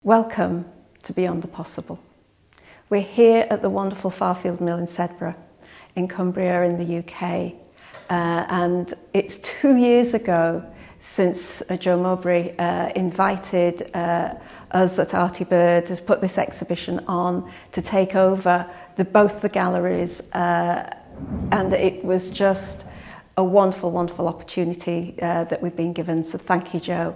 Welcome to Beyond the Possible. We're here at the wonderful Farfield Mill in Sedbergh, in Cumbria in the UK. And it's 2 years ago since Joe Mowbray invited us at Artybird to put this exhibition on, to take over both the galleries. And it was just a wonderful, wonderful opportunity that we've been given. So thank you, Joe.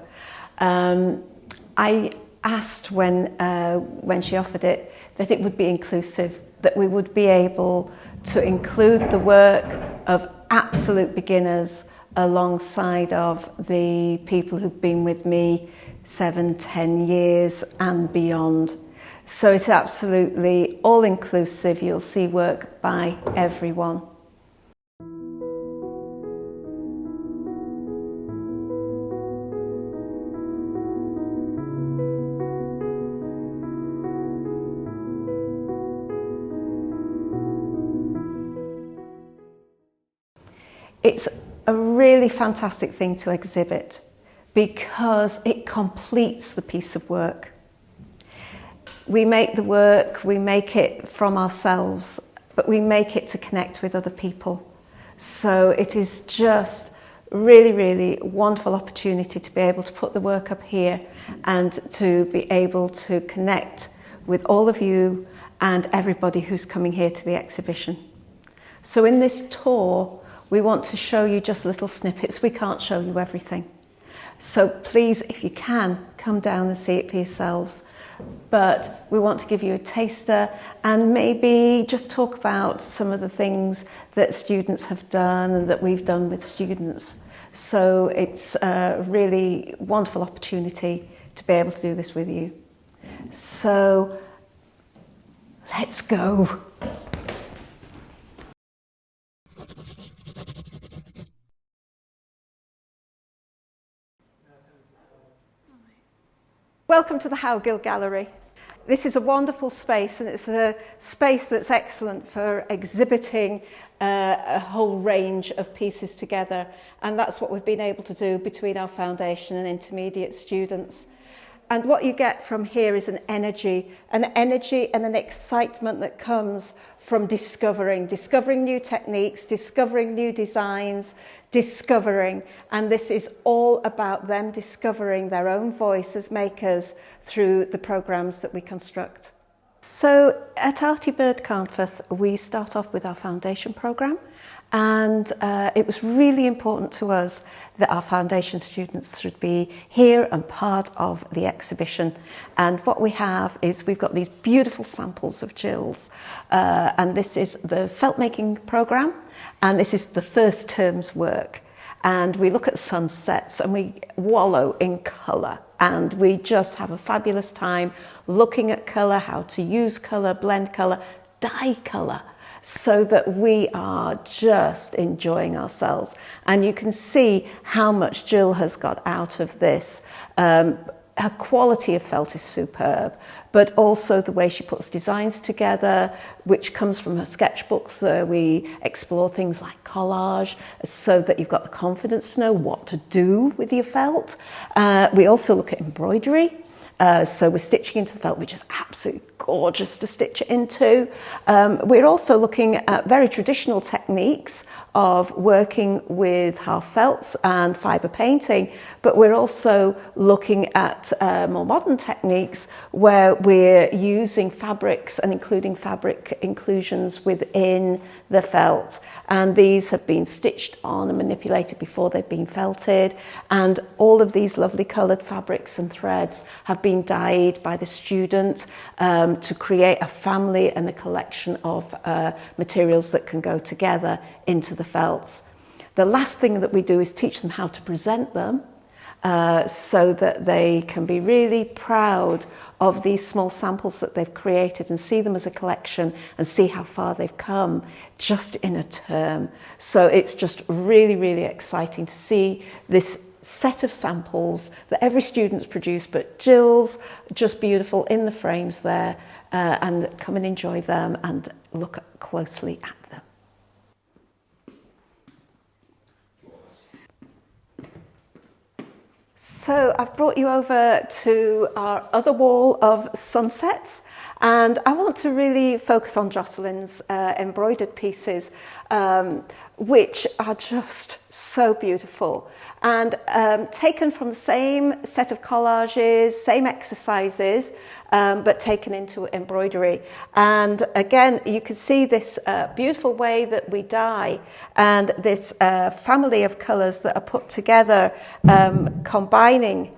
I asked when she offered it that it would be inclusive, that we would be able to include the work of absolute beginners alongside of the people who've been with me 7-10 years and beyond. So it's absolutely all inclusive. You'll see work by everyone. It's a really fantastic thing to exhibit because it completes the piece of work. We make the work, we make it from ourselves, but we make it to connect with other people. So it is just really, really wonderful opportunity to be able to put the work up here and to be able to connect with all of you and everybody who's coming here to the exhibition. So in this tour, we want to show you just little snippets. We can't show you everything. So please, if you can, come down and see it for yourselves. But we want to give you a taster and maybe just talk about some of the things that students have done and that we've done with students. So it's a really wonderful opportunity to be able to do this with you. So let's go. Welcome to the Howgill Gallery. This is a wonderful space, and it's a space that's excellent for exhibiting a whole range of pieces together, and that's what we've been able to do between our foundation and intermediate students. And what you get from here is an energy and an excitement that comes from discovering new techniques, discovering new designs, and this is all about them discovering their own voice as makers through the programs that we construct. So at Artybird Carnforth, we start off with our foundation program, and it was really important to us that our foundation students should be here and part of the exhibition. And what we have is we've got these beautiful samples of gills, and this is the felt making program, and this is the first term's work. And we look at sunsets and we wallow in colour, and we just have a fabulous time looking at colour, how to use colour, blend colour, dye colour, so that we are just enjoying ourselves. And you can see how much Jill has got out of this. Her quality of felt is superb, but also the way she puts designs together, which comes from her sketchbooks. We explore things like collage, so that you've got the confidence to know what to do with your felt. We also look at embroidery. So we're stitching into the felt, which is absolutely gorgeous to stitch it into. We're also looking at very traditional techniques of working with half felts and fibre painting, but we're also looking at more modern techniques where we're using fabrics and including fabric inclusions within the felt. And these have been stitched on and manipulated before they've been felted. And all of these lovely coloured fabrics and threads have been dyed by the student to create a family and a collection of materials that can go together into the felts. The last thing that we do is teach them how to present them so that they can be really proud of these small samples that they've created and see them as a collection and see how far they've come just in a term. So it's just really, really exciting to see this set of samples that every student's produced, but Jill's just beautiful in the frames there, and come and enjoy them and look closely at them. So I've brought you over to our other wall of sunsets, and I want to really focus on Jocelyn's embroidered pieces, which are just so beautiful, and taken from the same set of collages, same exercises, but taken into embroidery. And again, you can see this beautiful way that we dye, and this family of colours that are put together, combining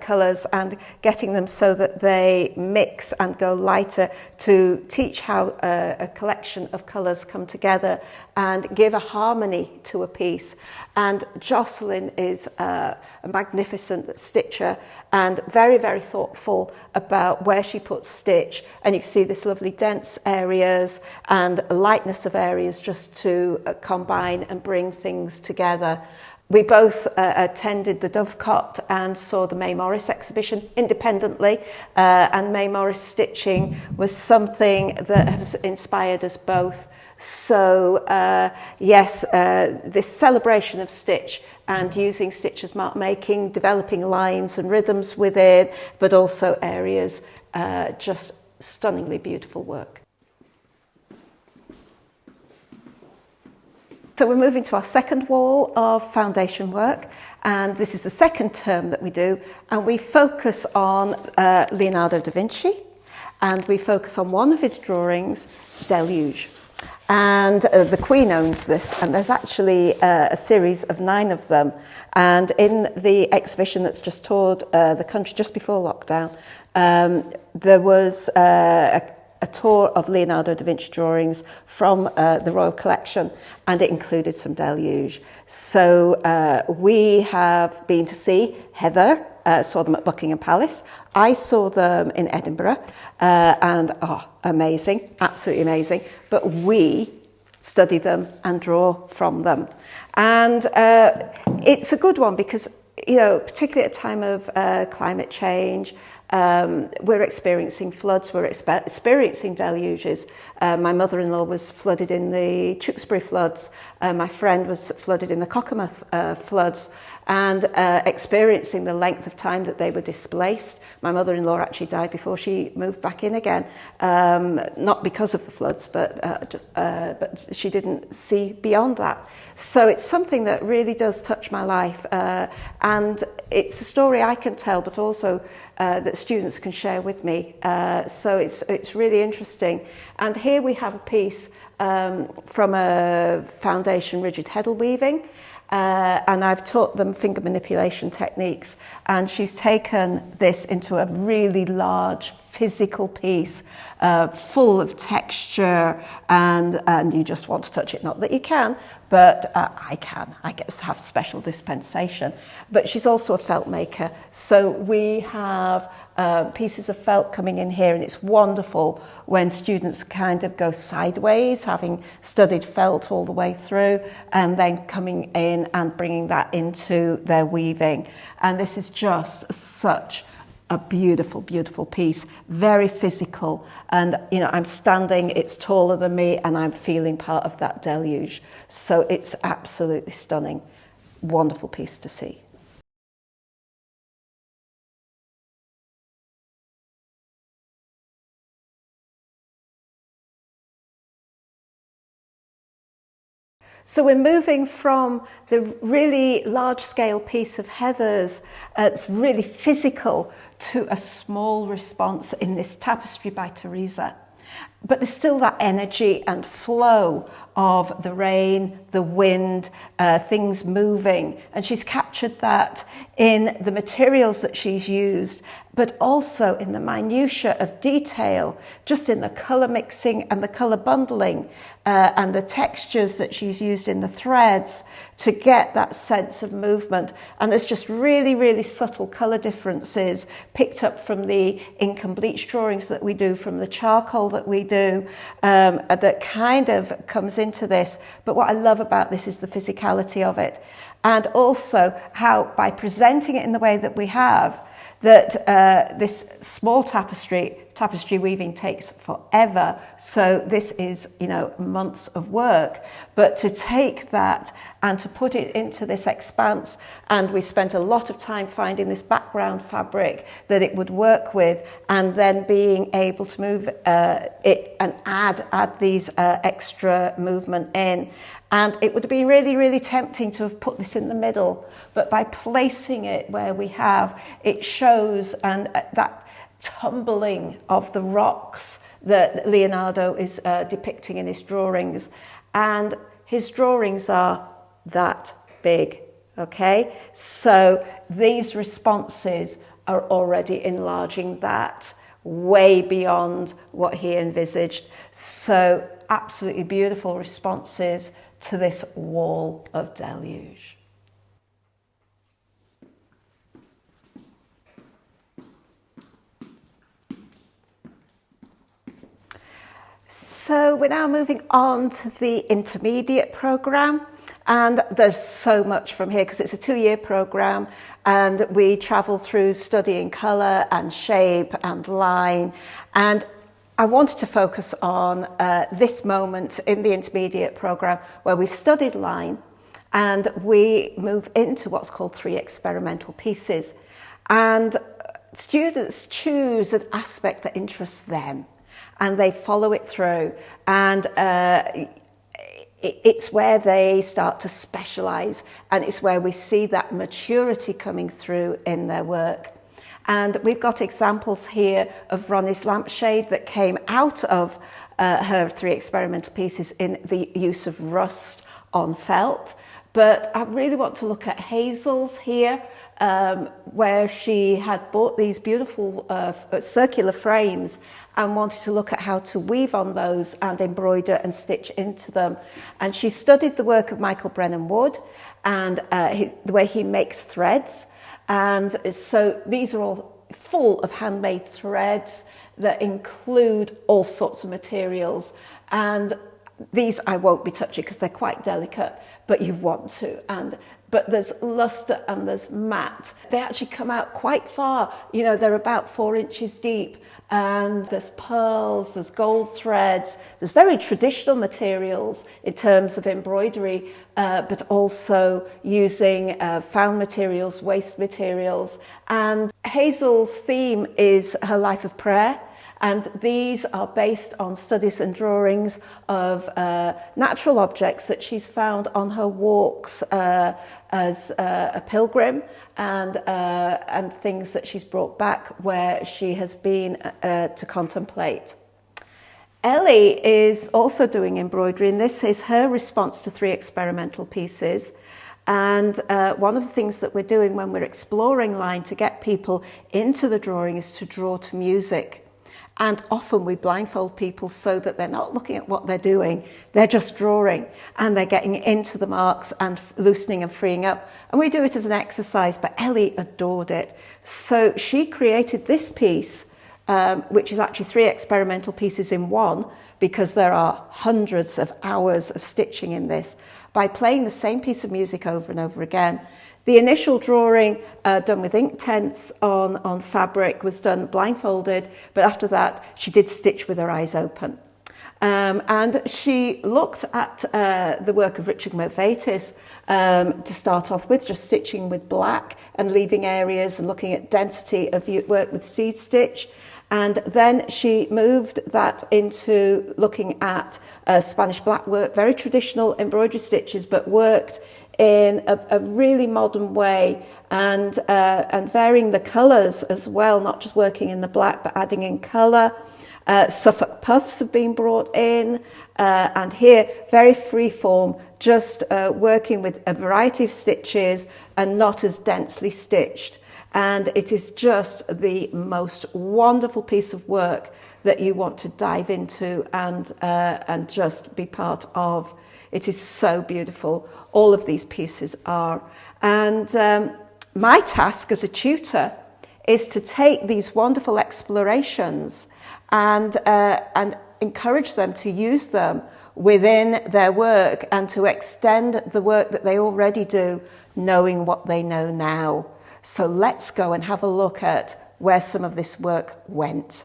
colours and getting them so that they mix and go lighter, to teach how a collection of colours come together and give a harmony to a piece. And Jocelyn is a magnificent stitcher and very, very thoughtful about where she puts stitch. And you can see this lovely dense areas and lightness of areas just to combine and bring things together. We both attended the Dovecot and saw the May Morris exhibition independently, and May Morris stitching was something that has inspired us both. So yes, this celebration of stitch and using stitch as mark making, developing lines and rhythms within, but also areas, just stunningly beautiful work. So we're moving to our second wall of foundation work, and this is the second term that we do, and we focus on Leonardo da Vinci, and we focus on one of his drawings, Deluge. And the Queen owns this, and there's actually a series of 9 of them. And in the exhibition that's just toured the country just before lockdown, there was a tour of Leonardo da Vinci drawings from the Royal Collection, and it included some Deluge. So we have been to see Heather, saw them at Buckingham Palace. I saw them in Edinburgh, and amazing, absolutely amazing. But we study them and draw from them. And it's a good one because, you know, particularly at a time of climate change, we're experiencing floods, we're experiencing deluges. My mother-in-law was flooded in the Tewkesbury floods. My friend was flooded in the Cockermouth floods, and experiencing the length of time that they were displaced. My mother-in-law actually died before she moved back in again, not because of the floods, but she didn't see beyond that. So it's something that really does touch my life, and it's a story I can tell, but also that students can share with me. So it's really interesting. And here we have a piece from a foundation rigid heddle weaving, and I've taught them finger manipulation techniques, and she's taken this into a really large physical piece, full of texture, and you just want to touch it. Not that you can, but I can. I get to have special dispensation. But she's also a felt maker, so we have pieces of felt coming in here, and it's wonderful when students kind of go sideways, having studied felt all the way through, and then coming in and bringing that into their weaving. And this is just such a beautiful, beautiful piece, very physical. And, you know, I'm standing, it's taller than me, and I'm feeling part of that deluge. So it's absolutely stunning. Wonderful piece to see. So we're moving from the really large-scale piece of Heather's, it's really physical, to a small response in this tapestry by Teresa. But there's still that energy and flow of the rain, the wind, things moving. And she's captured that in the materials that she's used, but also in the minutiae of detail, just in the colour mixing and the colour bundling, and the textures that she's used in the threads to get that sense of movement. And there's just really, really subtle colour differences picked up from the ink and bleach drawings that we do, from the charcoal that we do, that kind of comes into this. But what I love about this is the physicality of it, and also how, by presenting it in the way that we have, that this small tapestry tapestry weaving takes forever, so this is, you know, months of work. But to take that and to put it into this expanse, and we spent a lot of time finding this background fabric that it would work with, and then being able to move it and add these extra movement in. And it would have been really, really tempting to have put this in the middle, but by placing it where we have, it shows and that tumbling of the rocks that Leonardo is depicting in his drawings. And his drawings are that big, okay? So these responses are already enlarging that way beyond what he envisaged. So absolutely beautiful responses to this wall of deluge. So we're now moving on to the intermediate programme, and there's so much from here because it's a 2-year programme, and we travel through studying colour and shape and line. And I wanted to focus on this moment in the intermediate programme where we've studied line, and we move into what's called 3 experimental pieces. And students choose an aspect that interests them, and they follow it through. And it's where they start to specialise, and it's where we see that maturity coming through in their work. And we've got examples here of Ronnie's lampshade that came out of her 3 experimental pieces in the use of rust on felt. But I really want to look at Hazel's here, where she had bought these beautiful circular frames and wanted to look at how to weave on those and embroider and stitch into them. And she studied the work of Michael Brennan Wood and the way he makes threads. And so these are all full of handmade threads that include all sorts of materials. And these I won't be touching because they're quite delicate, but you want to. But there's luster and there's matte. They actually come out quite far. You know, they're about 4 inches deep. And there's pearls, there's gold threads, there's very traditional materials in terms of embroidery, but also using found materials, waste materials. And Hazel's theme is her life of prayer. And these are based on studies and drawings of natural objects that she's found on her walks as a pilgrim, and things that she's brought back where she has been to contemplate. Ellie is also doing embroidery, and this is her response to 3 experimental pieces. And one of the things that we're doing when we're exploring line to get people into the drawing is to draw to music. And often we blindfold people so that they're not looking at what they're doing, they're just drawing, and they're getting into the marks and loosening and freeing up. And we do it as an exercise, but Ellie adored it. So she created this piece, which is actually 3 experimental pieces in one, because there are hundreds of hours of stitching in this, by playing the same piece of music over and over again. The initial drawing done with ink tents on fabric was done blindfolded, but after that she did stitch with her eyes open. And she looked at the work of Richard Mervatis to start off with, just stitching with black and leaving areas and looking at density of work with seed stitch. And then she moved that into looking at Spanish black work, very traditional embroidery stitches, but worked in a really modern way, and varying the colours as well, not just working in the black, but adding in colour. Suffolk puffs have been brought in, and here, very free form, just working with a variety of stitches and not as densely stitched. And it is just the most wonderful piece of work that you want to dive into and just be part of. It is so beautiful. All of these pieces are. And my task as a tutor is to take these wonderful explorations and encourage them to use them within their work and to extend the work that they already do, knowing what they know now. So let's go and have a look at where some of this work went.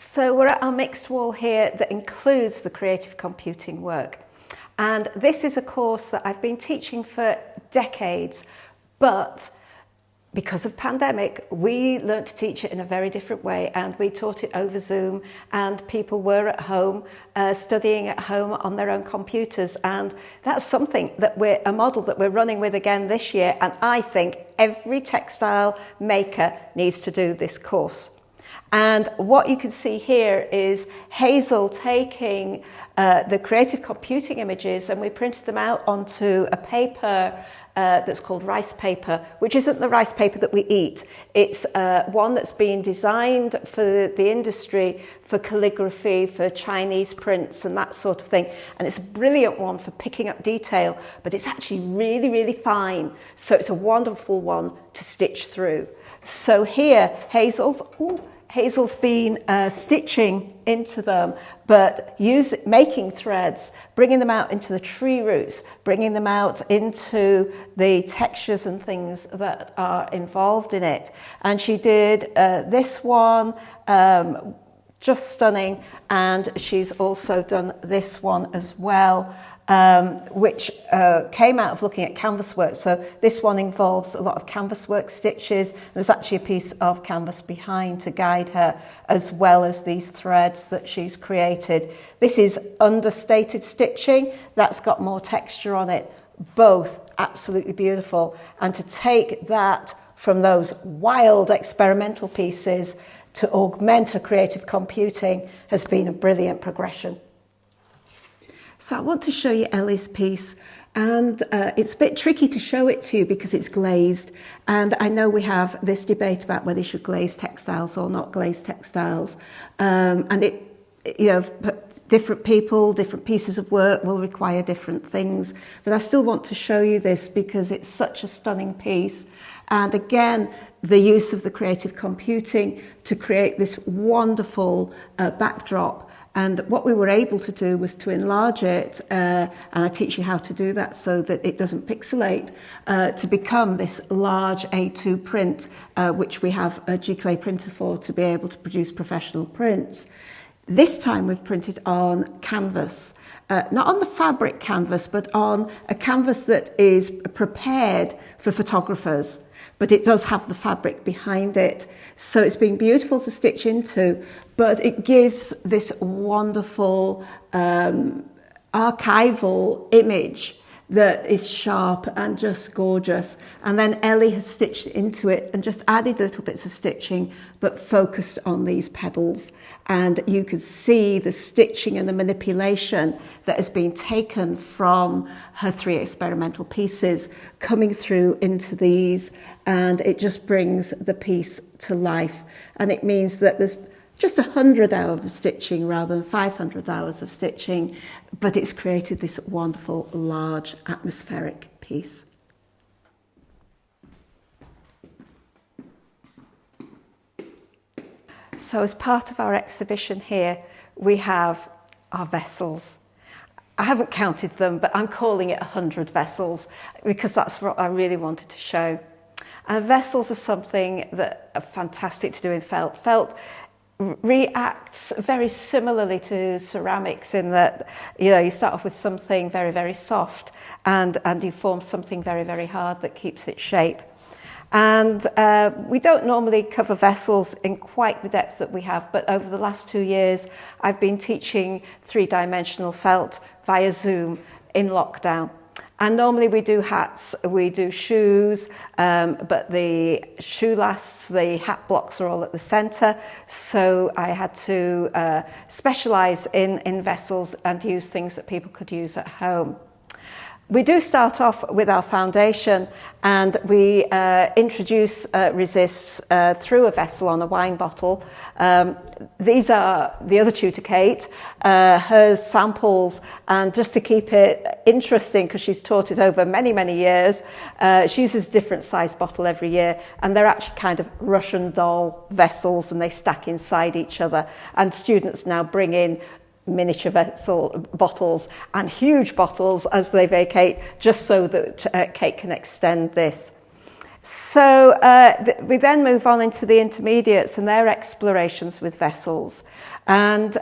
So we're at our mixed wall here that includes the creative computing work. And this is a course that I've been teaching for decades, but because of pandemic, we learned to teach it in a very different way, and we taught it over Zoom, and people were at home, studying at home on their own computers. And that's something that a model that we're running with again this year. And I think every textile maker needs to do this course. And what you can see here is Hazel taking the creative computing images, and we printed them out onto a paper that's called rice paper, which isn't the rice paper that we eat. It's one that's been designed for the industry, for calligraphy, for Chinese prints and that sort of thing. And it's a brilliant one for picking up detail, but it's actually really, really fine. So it's a wonderful one to stitch through. So here, Hazel's been stitching into them, but making threads, bringing them out into the tree roots, bringing them out into the textures and things that are involved in it. And she did this one, just stunning, and she's also done this one as well, which came out of looking at canvas work. So this one involves a lot of canvas work stitches. There's actually a piece of canvas behind to guide her, as well as these threads that she's created. This is understated stitching. That's got more texture on it. Both absolutely beautiful. And to take that from those wild experimental pieces to augment her creative computing has been a brilliant progression. So I want to show you Ellie's piece, and it's a bit tricky to show it to you because it's glazed, and I know we have this debate about whether you should glaze textiles or not glaze textiles, and different people, different pieces of work will require different things, but I still want to show you this because it's such a stunning piece. And again, the use of the creative computing to create this wonderful backdrop. And what we were able to do was to enlarge it, and I teach you how to do that so that it doesn't pixelate, to become this large A2 print, which we have a G-clay printer for to be able to produce professional prints. This time we've printed on canvas, not on the fabric canvas, but on a canvas that is prepared for photographers, but it does have the fabric behind it. So it's been beautiful to stitch into, but it gives this wonderful archival image that is sharp and just gorgeous. And then Ellie has stitched into it and just added little bits of stitching, but focused on these pebbles. And you can see the stitching and the manipulation that has been taken from her 3 experimental pieces coming through into these, and it just brings the piece to life. And it means that there's just 100 hours of stitching rather than 500 hours of stitching, but it's created this wonderful, large, atmospheric piece. So as part of our exhibition here, we have our vessels. I haven't counted them, but I'm calling it 100 vessels because that's what I really wanted to show. And vessels are something that are fantastic to do in felt. Felt reacts very similarly to ceramics in that, you start off with something very, very soft and you form something very, very hard that keeps its shape. And we don't normally cover vessels in quite the depth that we have, but over the last 2 years, I've been teaching 3-dimensional felt via Zoom in lockdown. And normally we do hats, we do shoes, but the shoe lasts, the hat blocks are all at the centre. So I had to specialise in vessels and use things that people could use at home. We do start off with our foundation, and we introduce resists through a vessel on a wine bottle. These are the other tutor, Kate, her samples, and just to keep it interesting, because she's taught it over many, many years, she uses a different size bottle every year, and they're actually kind of Russian doll vessels, and they stack inside each other, and students now bring in miniature vessel bottles and huge bottles as they vacate, just so that Kate can extend this. So we then move on into the intermediates and their explorations with vessels. And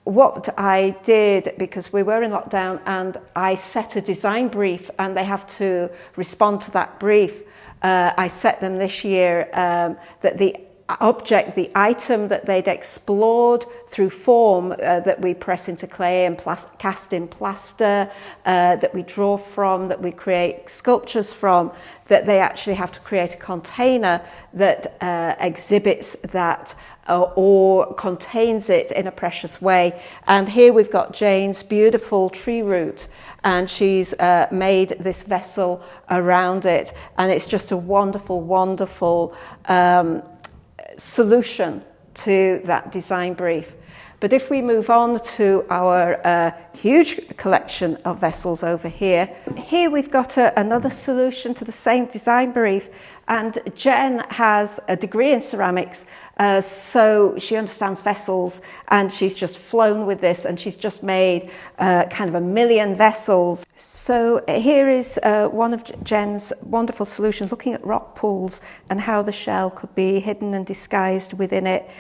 what I did, because we were in lockdown, and I set a design brief and they have to respond to that brief. I set them this year that the object, the item that they'd explored through form that we press into clay and cast in plaster, that we draw from, that we create sculptures from, that they actually have to create a container that exhibits that or contains it in a precious way. And here we've got Jane's beautiful tree root, and she's made this vessel around it, and it's just a wonderful, wonderful solution to that design brief. But if we move on to our huge collection of vessels over here, here we've got another solution to the same design brief. And Jen has a degree in ceramics, so she understands vessels, and she's just flown with this, and she's just made kind of 1 million vessels. So here is one of Jen's wonderful solutions, looking at rock pools and how the shell could be hidden and disguised within it,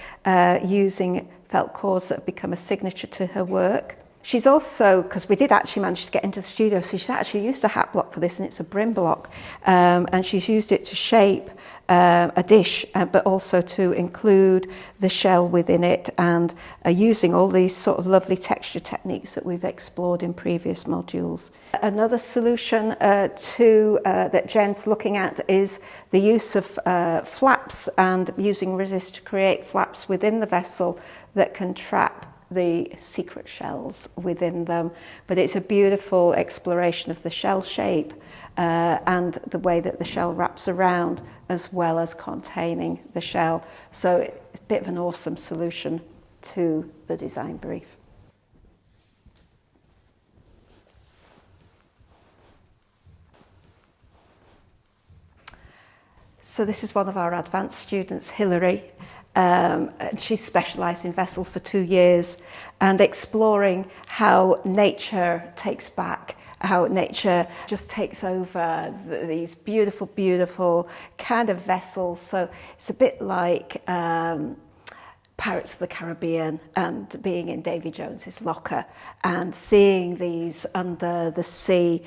using felt cords that have become a signature to her work. She's also, because we did actually manage to get into the studio, so she's actually used a hat block for this, and it's a brim block, and she's used it to shape a dish, but also to include the shell within it, and using all these sort of lovely texture techniques that we've explored in previous modules. Another solution that Jen's looking at is the use of flaps, and using resist to create flaps within the vessel that can trap the secret shells within them. But it's a beautiful exploration of the shell shape and the way that the shell wraps around, as well as containing the shell. So it's a bit of an awesome solution to the design brief. So this is one of our advanced students, Hilary. She's specialised in vessels for 2 years and exploring how nature takes back, how nature just takes over these beautiful, beautiful kind of vessels. So it's a bit like Pirates of the Caribbean and being in Davy Jones's locker and seeing these under the sea.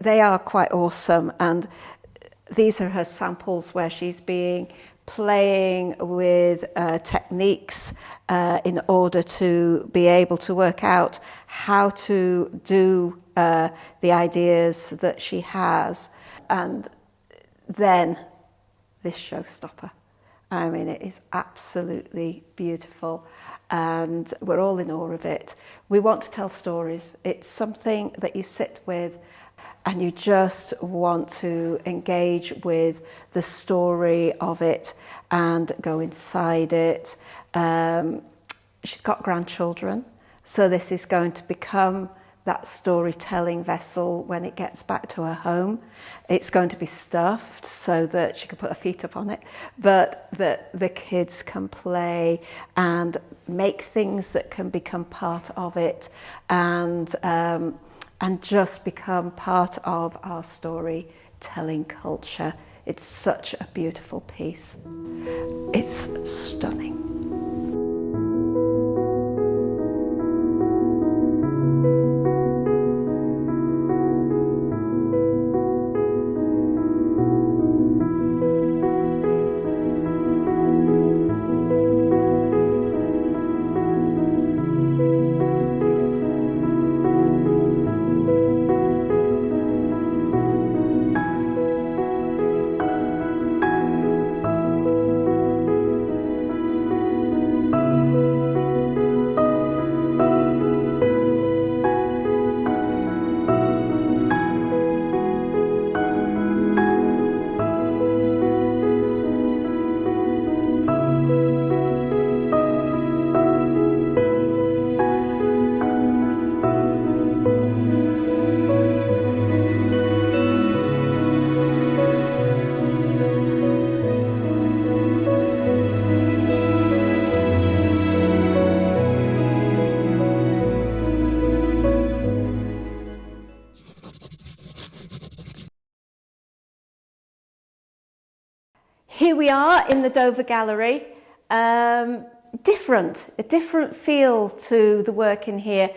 They are quite awesome, and these are her samples where she's playing with techniques in order to be able to work out how to do the ideas that she has. And then this showstopper. I mean, it is absolutely beautiful, and we're all in awe of it. We want to tell stories. It's something that you sit with and you just want to engage with the story of it and go inside it. She's got grandchildren, so this is going to become that storytelling vessel when it gets back to her home. It's going to be stuffed so that she can put her feet up on it, but that the kids can play and make things that can become part of it, and just become part of our storytelling culture. It's such a beautiful piece. It's stunning. Here we are in the Dover Gallery. A different feel to the work in here,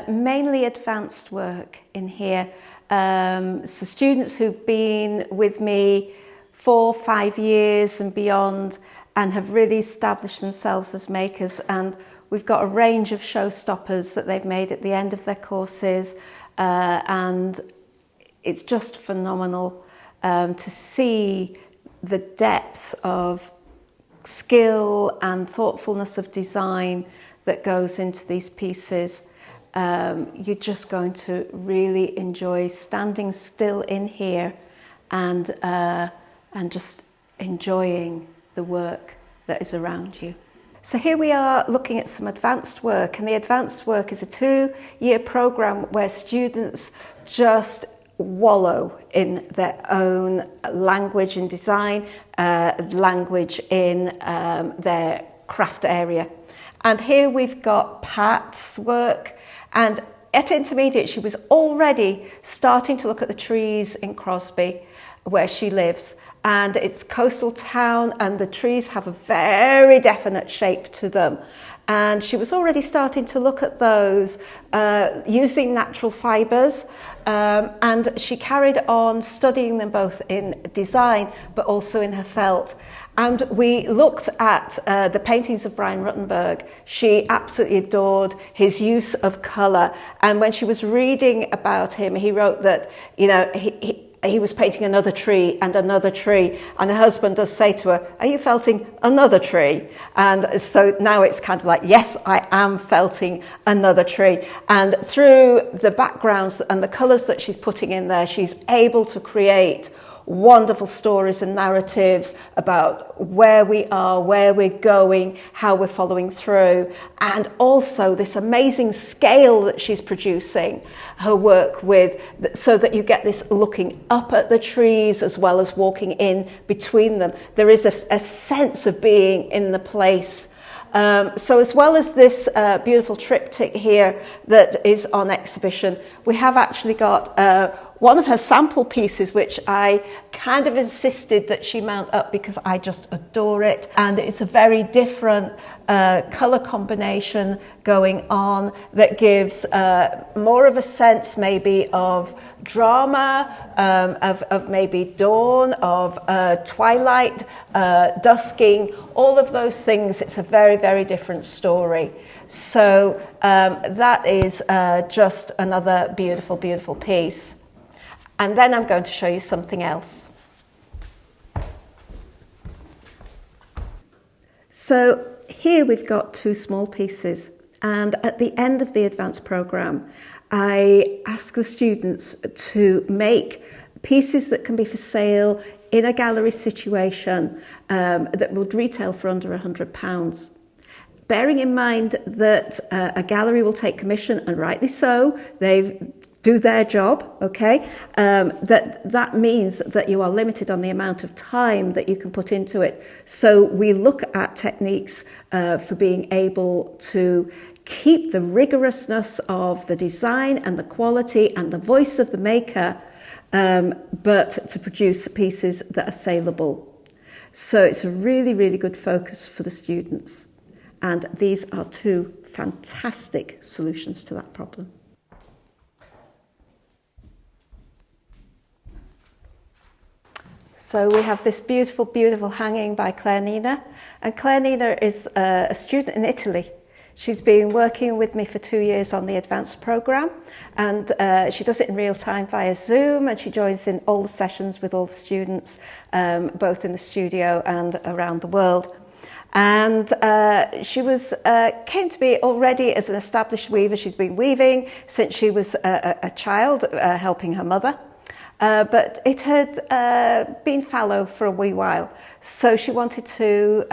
mainly advanced work in here. So students who've been with me 4, 5 years and beyond and have really established themselves as makers, and we've got a range of showstoppers that they've made at the end of their courses, and it's just phenomenal to see the depth of skill and thoughtfulness of design that goes into these pieces. You're just going to really enjoy standing still in here and just enjoying the work that is around you. So here we are looking at some advanced work, and the advanced work is a 2-year program where students just wallow in their own language in design, language in their craft area. And here we've got Pat's work, and at intermediate she was already starting to look at the trees in Crosby where she lives, and it's a coastal town and the trees have a very definite shape to them. And she was already starting to look at those using natural fibres, and she carried on studying them both in design but also in her felt. And we looked at the paintings of Brian Ruttenberg. She absolutely adored his use of colour, and when she was reading about him, he wrote that, you know, he was painting another tree, and her husband does say to her, "Are you felting another tree?" And so now it's kind of like, yes, I am felting another tree. And through the backgrounds and the colours that she's putting in there, she's able to create wonderful stories and narratives about where we are, where we're going, how we're following through, and also this amazing scale that she's producing her work with, so that you get this looking up at the trees as well as walking in between them. There is a sense of being in the place. So as well as this beautiful triptych here that is on exhibition, we have actually got one of her sample pieces, which I kind of insisted that she mount up because I just adore it. And it's a very different colour combination going on that gives more of a sense maybe of drama, of maybe dawn, of twilight, dusking, all of those things. It's a very, very different story. So that is just another beautiful, beautiful piece. And then I'm going to show you something else. So here we've got 2 small pieces, and at the end of the advanced program, I ask the students to make pieces that can be for sale in a gallery situation that would retail for under £100. Bearing in mind that a gallery will take commission, and rightly so, they do their job, okay? That means that you are limited on the amount of time that you can put into it. So we look at techniques for being able to keep the rigorousness of the design and the quality and the voice of the maker, but to produce pieces that are saleable. So it's a really, really good focus for the students. And these are 2 fantastic solutions to that problem. So we have this beautiful, beautiful hanging by Claire Nina. And Claire Nina is a student in Italy. She's been working with me for 2 years on the advanced program, and she does it in real time via Zoom, and she joins in all the sessions with all the students, both in the studio and around the world. And she came to me already as an established weaver. She's been weaving since she was a child, helping her mother. But it had been fallow for a wee while. So she wanted to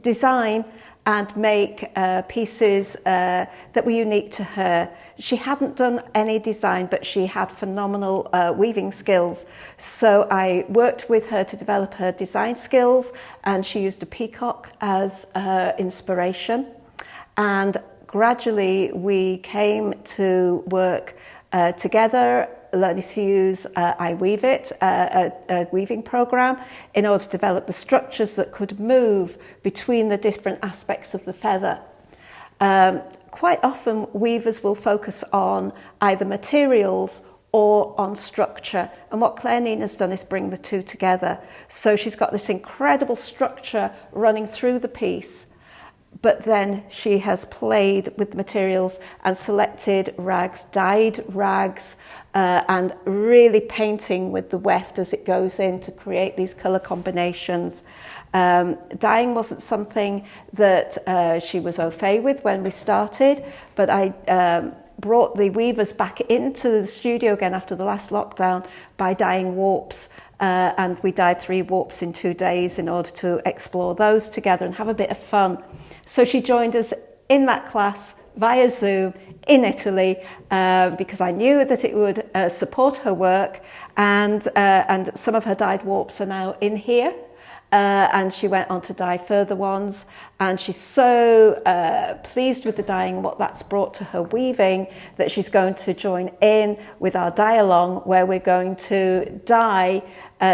design and make pieces that were unique to her. She hadn't done any design, but she had phenomenal weaving skills. So I worked with her to develop her design skills, and she used a peacock as her inspiration. And gradually we came to work together learning to use iWeave-It, a weaving program, in order to develop the structures that could move between the different aspects of the feather. Quite often weavers will focus on either materials or on structure, and what Claire Nina's done is bring the two together. So she's got this incredible structure running through the piece, but then she has played with the materials and selected rags, dyed rags, and really painting with the weft as it goes in to create these colour combinations. Dyeing wasn't something that she was au fait with when we started, but I brought the weavers back into the studio again after the last lockdown by dyeing warps, and we dyed 3 warps in 2 days in order to explore those together and have a bit of fun. So she joined us in that class via Zoom in Italy, because I knew that it would support her work, and some of her dyed warps are now in here. And she went on to dye further ones, and she's so pleased with the dyeing, what that's brought to her weaving, that she's going to join in with our dye-along, where we're going to dye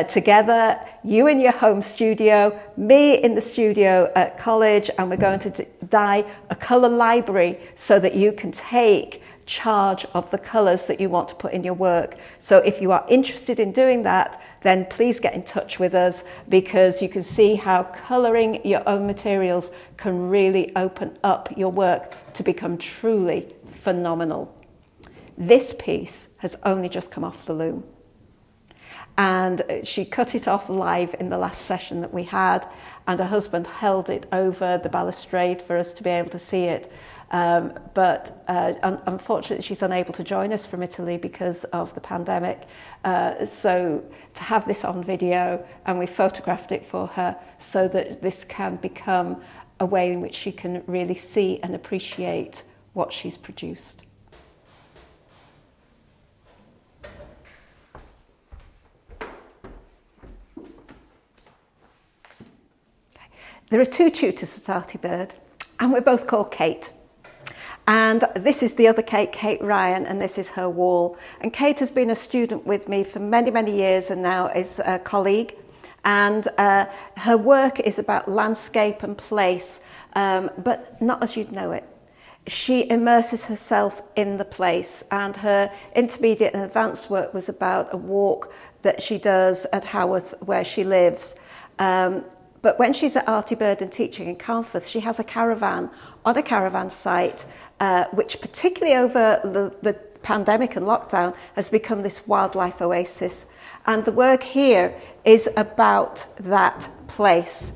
together, you in your home studio, me in the studio at college, and we're going to dye a colour library so that you can take charge of the colours that you want to put in your work. So if you are interested in doing that, then please get in touch with us, because you can see how colouring your own materials can really open up your work to become truly phenomenal. This piece has only just come off the loom, and she cut it off live in the last session that we had, and her husband held it over the balustrade for us to be able to see it. But unfortunately she's unable to join us from Italy because of the pandemic, so to have this on video, and we photographed it for her so that this can become a way in which she can really see and appreciate what she's produced. There are 2 tutors at Artybird, and we're both called Kate. And this is the other Kate, Kate Ryan, and this is her wall. And Kate has been a student with me for many, many years, and now is a colleague. And her work is about landscape and place, but not as you'd know it. She immerses herself in the place, and her intermediate and advanced work was about a walk that she does at Haworth, where she lives. But when she's at Artybird and teaching in Carnforth, she has a caravan on a caravan site, which particularly over the pandemic and lockdown has become this wildlife oasis. And the work here is about that place.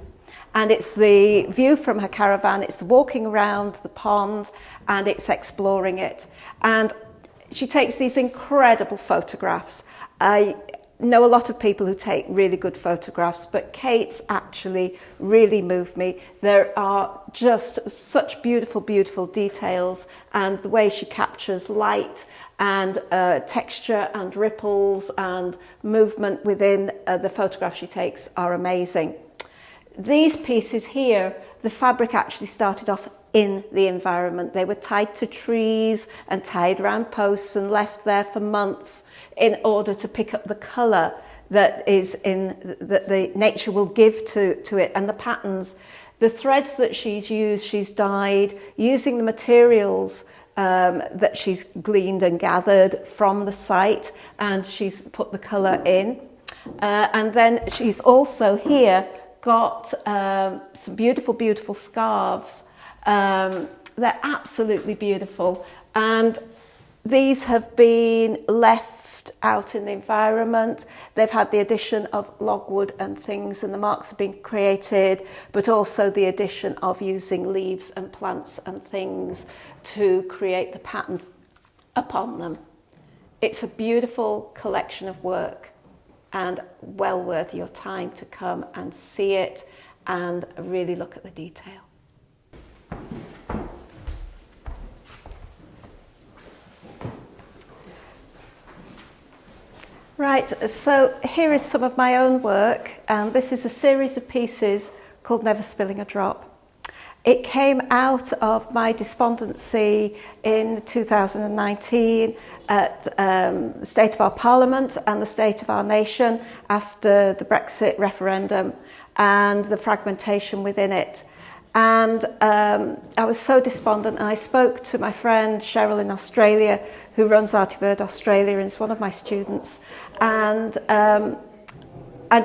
And it's the view from her caravan, it's the walking around the pond, and it's exploring it. And she takes these incredible photographs. I know a lot of people who take really good photographs, but Kate's actually really moved me. There are just such beautiful, beautiful details, and the way she captures light and texture and ripples and movement within the photograph she takes are amazing. These pieces here, the fabric actually started off in the environment. They were tied to trees and tied around posts and left there for months in order to pick up the colour that is in that the nature will give to it, and the patterns. The threads that she's used, she's dyed using the materials that she's gleaned and gathered from the site, and she's put the colour in. And then she's also here got some beautiful, beautiful scarves. They're absolutely beautiful, and these have been left out in the environment. They've had the addition of logwood and things, and the marks have been created, but also the addition of using leaves and plants and things to create the patterns upon them. It's a beautiful collection of work, and well worth your time to come and see it and really look at the detail. Right, so here is some of my own work, and this is a series of pieces called Never Spilling a Drop. It came out of my despondency in 2019 at the state of our parliament and the state of our nation after the Brexit referendum and the fragmentation within it. And I was so despondent, and I spoke to my friend Cheryl in Australia, who runs Artybird Australia and is one of my students, and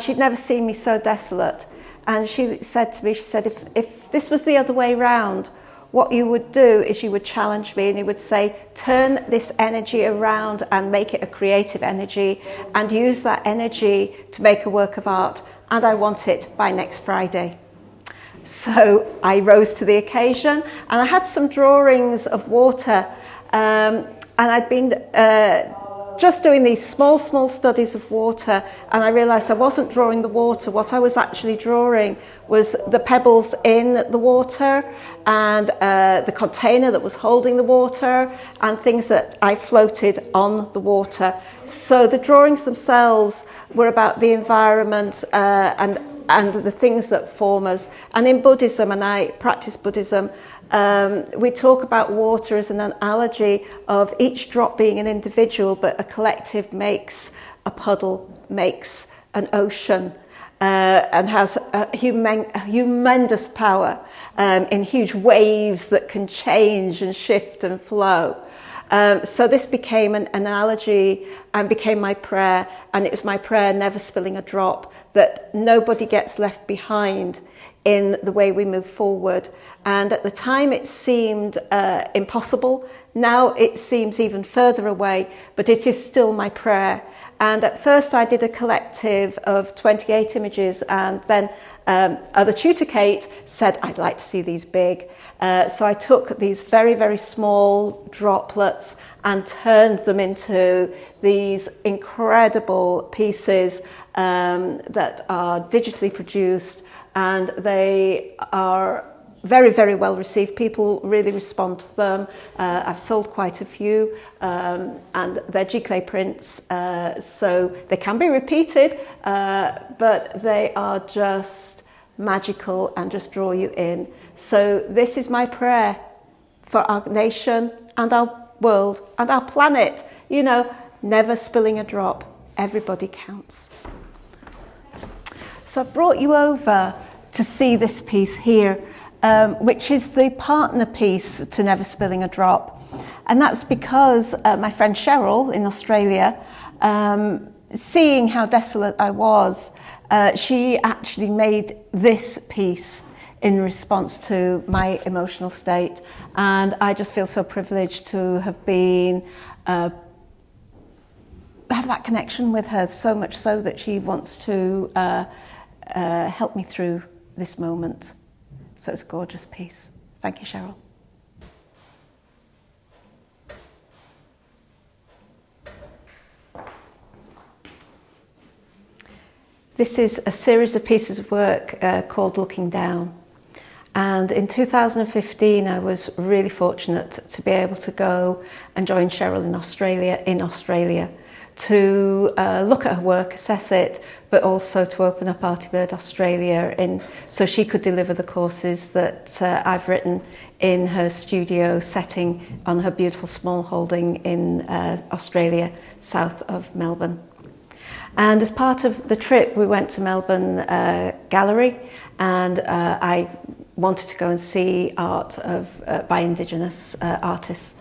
she'd never seen me so desolate. And she said to me, she said, if this was the other way round, what you would do is you would challenge me and you would say, turn this energy around and make it a creative energy and use that energy to make a work of art, and I want it by next Friday. So I rose to the occasion, and I had some drawings of water, and I'd been just doing these small studies of water, and I realised I wasn't drawing the water. What I was actually drawing was the pebbles in the water and the container that was holding the water and things that I floated on the water. So the drawings themselves were about the environment and the things that form us. And in Buddhism, and I practice Buddhism, we talk about water as an analogy of each drop being an individual, but a collective makes a puddle, makes an ocean, and has a humongous power in huge waves that can change and shift and flow. So this became an analogy and became my prayer, and it was my prayer, never spilling a drop, that nobody gets left behind in the way we move forward. And at the time it seemed impossible. Now it seems even further away, but it is still my prayer. And at first I did a collective of 28 images, and then the tutor Kate said, I'd like to see these big. So I took these very, very small droplets and turned them into these incredible pieces that are digitally produced, and they are very, very well received. People really respond to them. I've sold quite a few, and they're giclée prints, so they can be repeated, but they are just magical and just draw you in. So this is my prayer for our nation and our world and our planet. You know, never spilling a drop. Everybody counts. So I've brought you over to see this piece here, which is the partner piece to Never Spilling a Drop. And that's because my friend Cheryl in Australia, seeing how desolate I was, she actually made this piece in response to my emotional state. And I just feel so privileged to have been, have that connection with her, so much so that she wants to help me through this moment. So it's a gorgeous piece. Thank you, Cheryl. This is a series of pieces of work called Looking Down. And in 2015, I was really fortunate to be able to go and join Cheryl in Australia to look at her work, assess it, but also to open up Artybird Australia so she could deliver the courses that I've written in her studio setting on her beautiful small holding in Australia, south of Melbourne. And as part of the trip, we went to Melbourne Gallery, and I wanted to go and see art by Indigenous artists.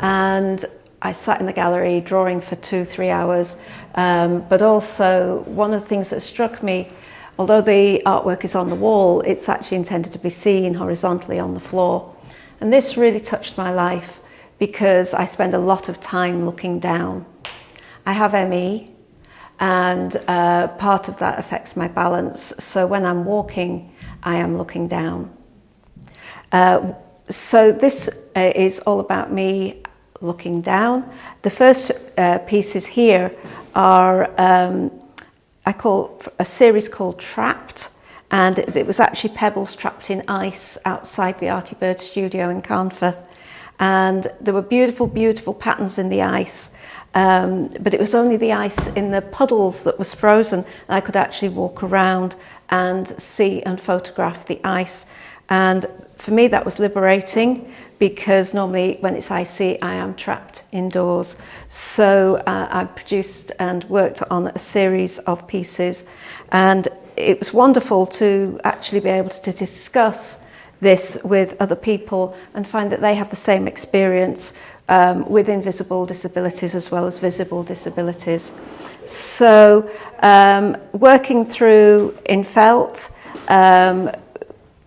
And I sat in the gallery drawing for 2-3 hours, but also one of the things that struck me, although the artwork is on the wall, it's actually intended to be seen horizontally on the floor. And this really touched my life because I spend a lot of time looking down. I have ME, and part of that affects my balance. So when I'm walking, I am looking down. So this is all about me looking down. The first pieces here are, I call a series called Trapped, and it was actually pebbles trapped in ice outside the Artybird studio in Carnforth. And there were beautiful, beautiful patterns in the ice, but it was only the ice in the puddles that was frozen, and I could actually walk around and see and photograph the ice. And for me that was liberating, because normally when it's icy I am trapped indoors. So I produced and worked on a series of pieces, and it was wonderful to actually be able to discuss this with other people and find that they have the same experience with invisible disabilities as well as visible disabilities. So working through in felt,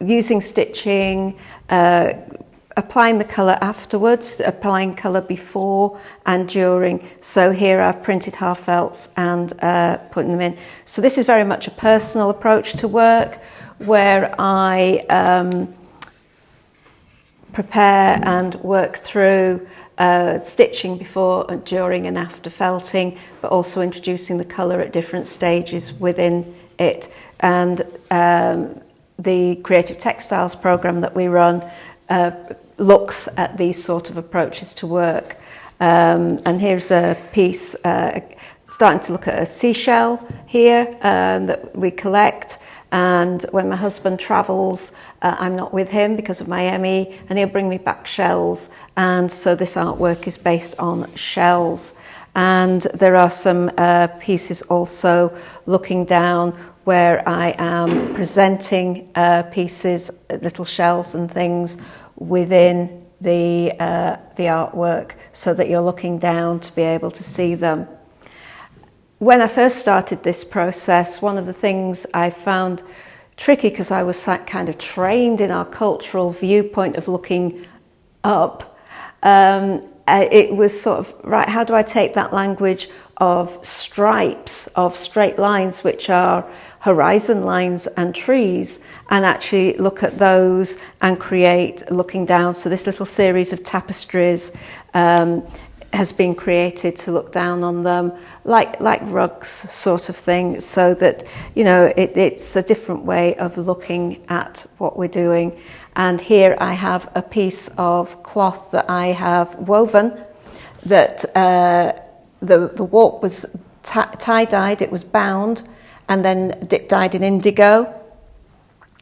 using stitching, applying the colour afterwards, applying colour before and during. So here I've printed half felts and putting them in. So this is very much a personal approach to work, where I prepare and work through stitching before, during and after felting, but also introducing the colour at different stages within it. And the Creative Textiles programme that we run looks at these sort of approaches to work. And here's a piece starting to look at a seashell here that we collect. And when my husband travels, I'm not with him because of my ME, and he'll bring me back shells. And so this artwork is based on shells. And there are some pieces also looking down where I am presenting pieces, little shells and things within the artwork, so that you're looking down to be able to see them. When I first started this process, one of the things I found tricky, because I was kind of trained in our cultural viewpoint of looking up, it was sort of, right, how do I take that language of stripes, of straight lines, which are horizon lines and trees, and actually look at those and create looking down. So this little series of tapestries has been created to look down on them, like rugs sort of thing, so that, you know, it's a different way of looking at what we're doing. And here I have a piece of cloth that I have woven, that the warp was tie-dyed, it was bound, and then dip-dyed in indigo.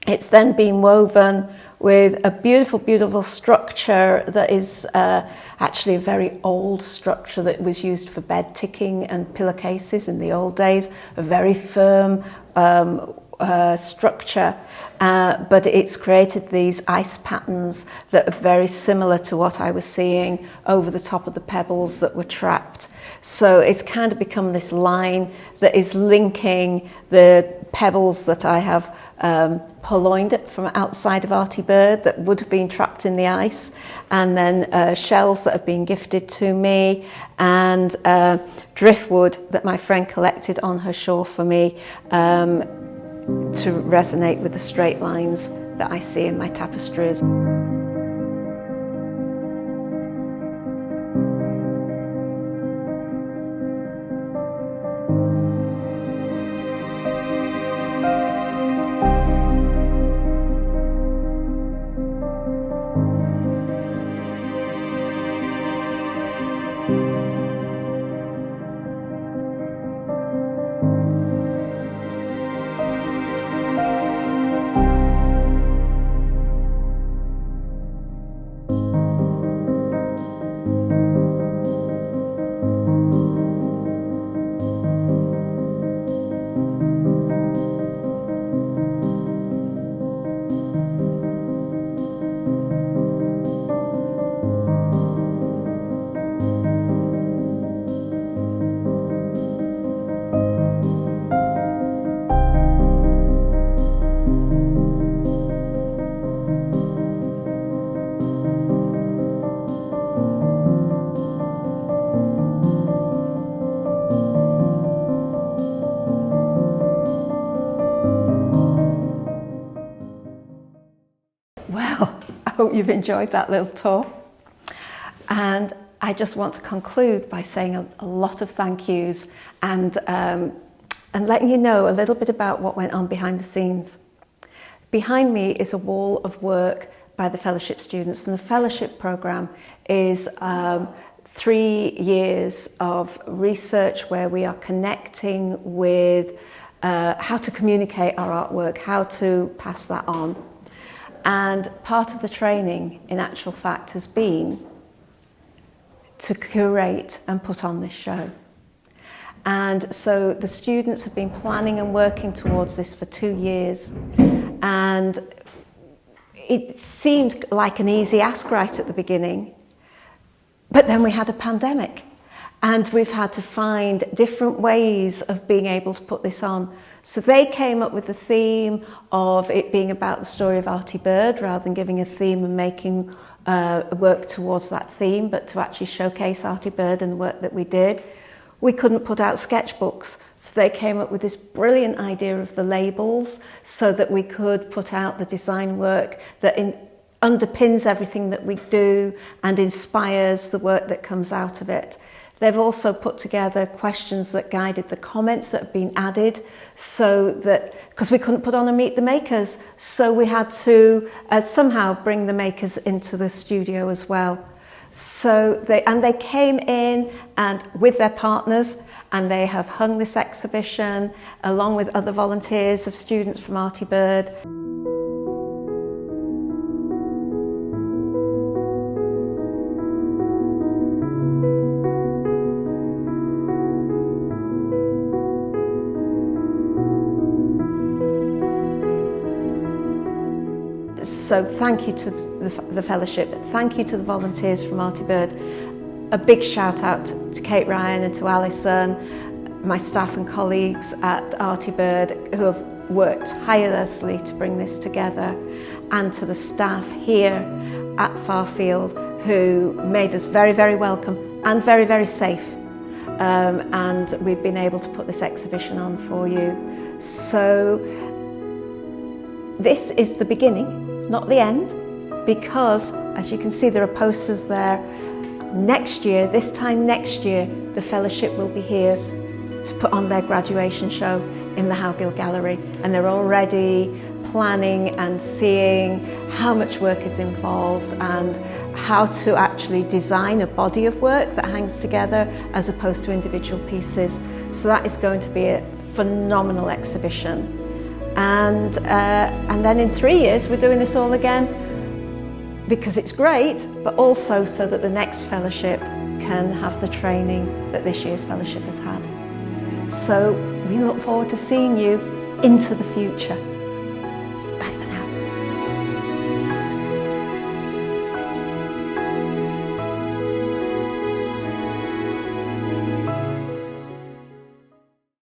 It's then been woven with a beautiful, beautiful structure that is actually a very old structure that was used for bed ticking and pillowcases in the old days, a very firm structure, but it's created these ice patterns that are very similar to what I was seeing over the top of the pebbles that were trapped. So it's kind of become this line that is linking the pebbles that I have purloined from outside of Artybird that would have been trapped in the ice, and then shells that have been gifted to me, and driftwood that my friend collected on her shore for me to resonate with the straight lines that I see in my tapestries. Well, I hope you've enjoyed that little tour. And I just want to conclude by saying a lot of thank yous and letting you know a little bit about what went on behind the scenes. Behind me is a wall of work by the fellowship students, and the fellowship programme is 3 years of research where we are connecting with how to communicate our artwork, how to pass that on. And part of the training, in actual fact, has been to curate and put on this show. And so the students have been planning and working towards this for 2 years, and it seemed like an easy ask right at the beginning, but then we had a pandemic and we've had to find different ways of being able to put this on. So they came up with the theme of it being about the story of Artybird, rather than giving a theme and making work towards that theme, but to actually showcase Artybird and the work that we did. We couldn't put out sketchbooks, so they came up with this brilliant idea of the labels so that we could put out the design work that underpins everything that we do and inspires the work that comes out of it. They've also put together questions that guided the comments that have been added, so that, because we couldn't put on a Meet the Makers, so we had to somehow bring the makers into the studio as well. So they came in and with their partners, and they have hung this exhibition along with other volunteers of students from Artybird. So thank you to the fellowship, thank you to the volunteers from Artybird. A big shout out to Kate Ryan and to Alison, my staff and colleagues at Artybird who have worked tirelessly to bring this together, and to the staff here at Farfield who made us very, very welcome and very, very safe. And we've been able to put this exhibition on for you. So this is the beginning, not the end, because as you can see there are posters there. Next year, this time next year, the fellowship will be here to put on their graduation show in the Howgill Gallery, and they're already planning and seeing how much work is involved and how to actually design a body of work that hangs together as opposed to individual pieces. So that is going to be a phenomenal exhibition. And then in 3 years we're doing this all again, because it's great, but also so that the next fellowship can have the training that this year's fellowship has had. So we look forward to seeing you into the future.